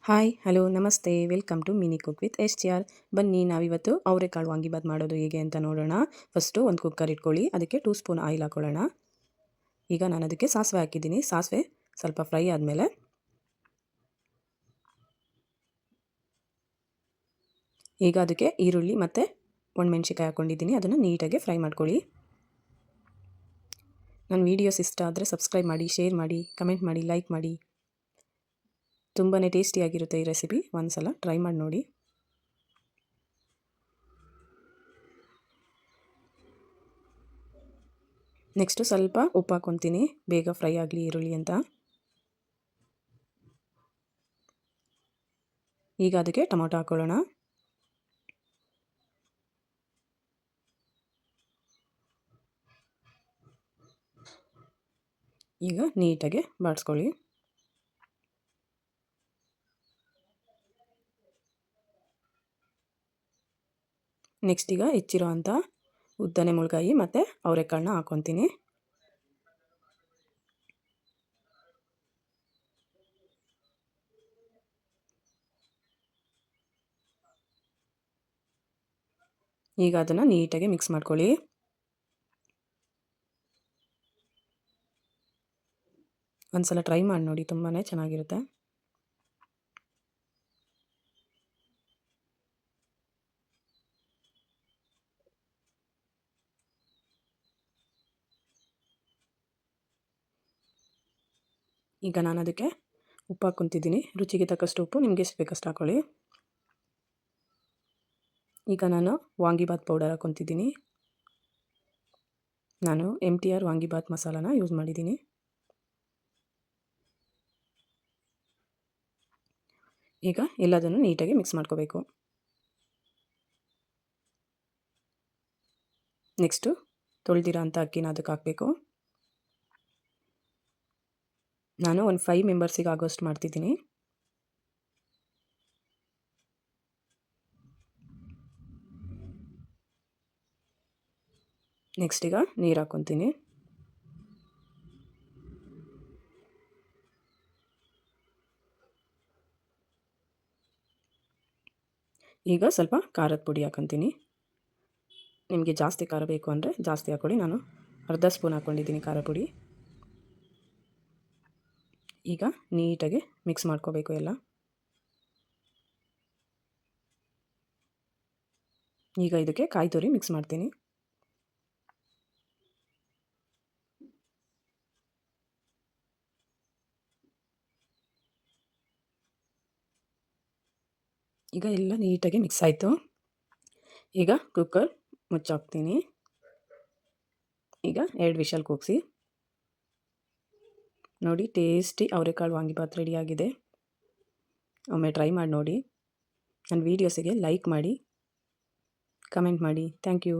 Hi hello ನಮಸ್ತೆ welcome to mini cook with STR. ಬನ್ನಿ ನಾವಿವತ್ತು ಅವರೆಕಾಳು ವಾಂಗಿಬಾತ್ ಮಾಡೋದು ಹೇಗೆ ಅಂತ ನೋಡೋಣ. ಫಸ್ಟು ಒಂದು ಕುಕ್ಕರ್ ಇಟ್ಕೊಳ್ಳಿ, ಅದಕ್ಕೆ 2 ಸ್ಪೂನ್ ಆಯಿಲ್ ಹಾಕೊಳ್ಳೋಣ. ಈಗ ನಾನು ಅದಕ್ಕೆ ಸಾಸಿವೆ ಹಾಕಿದ್ದೀನಿ. ಸಾಸಿವೆ ಸ್ವಲ್ಪ ಫ್ರೈ ಆದಮೇಲೆ ಈಗ ಅದಕ್ಕೆ ಈರುಳ್ಳಿ ಮತ್ತು ಒಣಮೆಣ್ಸಿಕಾಯಿ ಹಾಕ್ಕೊಂಡಿದ್ದೀನಿ. ಅದನ್ನು ನೀಟಾಗಿ ಫ್ರೈ ಮಾಡ್ಕೊಳ್ಳಿ. ನನ್ನ ವೀಡಿಯೋಸ್ ಇಷ್ಟ ಆದರೆ ಸಬ್ಸ್ಕ್ರೈಬ್ ಮಾಡಿ, ಶೇರ್ ಮಾಡಿ, ಕಮೆಂಟ್ ಮಾಡಿ, ಲೈಕ್ ಮಾಡಿ. ತುಂಬಾ ಟೇಸ್ಟಿಯಾಗಿರುತ್ತೆ ಈ ರೆಸಿಪಿ, ಒಂದು ಸಲ ಟ್ರೈ ಮಾಡಿ ನೋಡಿ. ನೆಕ್ಸ್ಟು ಸ್ವಲ್ಪ ಉಪ್ಪು ಹಾಕ್ಕೊತೀನಿ, ಬೇಗ ಫ್ರೈ ಆಗಲಿ ಈರುಳ್ಳಿ ಅಂತ. ಈಗ ಅದಕ್ಕೆ ಟೊಮೊಟೊ ಹಾಕ್ಕೊಳ್ಳೋಣ. ಈಗ ನೀಟಾಗಿ ಬಾಡಿಸ್ಕೊಳ್ಳಿ. ನೆಕ್ಸ್ಟ್ ಈಗ ಹೆಚ್ಚಿರೋ ಅಂಥ ಉದ್ದನೆ ಮುಳ್ಗಾಯಿ ಮತ್ತು ಅವರೆಕಾಳನ್ನ ಹಾಕ್ಕೊತೀನಿ. ಈಗ ಅದನ್ನು ನೀಟಾಗಿ ಮಿಕ್ಸ್ ಮಾಡ್ಕೊಳ್ಳಿ. ಒಂದು ಸಲ ಟ್ರೈ ಮಾಡಿ ನೋಡಿ, ತುಂಬಾ ಚೆನ್ನಾಗಿರುತ್ತೆ. ಈಗ ನಾನು ಅದಕ್ಕೆ ಉಪ್ಪು ಹಾಕ್ಕೊತಿದ್ದೀನಿ. ರುಚಿಗೆ ತಕ್ಕಷ್ಟು ಉಪ್ಪು, ನಿಮಗೆ ಎಷ್ಟು ಬೇಕಷ್ಟು ಹಾಕ್ಕೊಳ್ಳಿ. ಈಗ ನಾನು ವಾಂಗಿಬಾತ್ ಪೌಡರ್ ಹಾಕ್ಕೊತಿದ್ದೀನಿ. ನಾನು MTR ವಾಂಗಿಬಾತ್ ಮಸಾಲಾನ ಯೂಸ್ ಮಾಡಿದ್ದೀನಿ. ಈಗ ಎಲ್ಲದನ್ನು ನೀಟಾಗಿ ಮಿಕ್ಸ್ ಮಾಡ್ಕೋಬೇಕು. ನೆಕ್ಸ್ಟು ತೊಳೆದಿರೋ ಅಂಥ ಅಕ್ಕಿನ ಅದಕ್ಕೆ ಹಾಕಬೇಕು. ನಾನು ಒಂದು 5 ಮೆಂಬರ್ಸಿಗೆ ಆಗೋಷ್ಟು ಮಾಡ್ತಿದ್ದೀನಿ. ನೆಕ್ಸ್ಟ್ ಈಗ ನೀರು ಹಾಕ್ಕೊತೀನಿ. ಈಗ ಸ್ವಲ್ಪ ಖಾರದ ಪುಡಿ ಹಾಕ್ಕೊತೀನಿ. ನಿಮಗೆ ಜಾಸ್ತಿ ಖಾರ ಬೇಕು ಅಂದರೆ ಜಾಸ್ತಿ ಹಾಕ್ಕೊಳ್ಳಿ. ನಾನು ಅರ್ಧ ಸ್ಪೂನ್ ಹಾಕ್ಕೊಂಡಿದ್ದೀನಿ ಖಾರ ಪುಡಿ. ಈಗ ನೀಟಾಗಿ ಮಿಕ್ಸ್ ಮಾಡ್ಕೋಬೇಕು ಎಲ್ಲ. ಈಗ ಇದಕ್ಕೆ ಕಾಯಿ ತುರಿ ಮಿಕ್ಸ್ ಮಾಡ್ತೀನಿ. ಈಗ ಎಲ್ಲ ನೀಟಾಗಿ ಮಿಕ್ಸ್ ಆಯಿತು. ಈಗ ಕುಕ್ಕರ್ ಮುಚ್ಚಾಕ್ತೀನಿ. ಈಗ 2 ವಿಷಲ್ ಕೂಗಿಸಿ ನೋಡಿ. ಟೇಸ್ಟಿ ಅವರೆಕಾಳು ವಾಂಗಿಬಾತ್ ರೆಡಿಯಾಗಿದೆ. ಒಮ್ಮೆ ಟ್ರೈ ಮಾಡಿ ನೋಡಿ. ನನ್ನ ವೀಡಿಯೋಸಿಗೆ ಲೈಕ್ ಮಾಡಿ, ಕಮೆಂಟ್ ಮಾಡಿ. Thank you.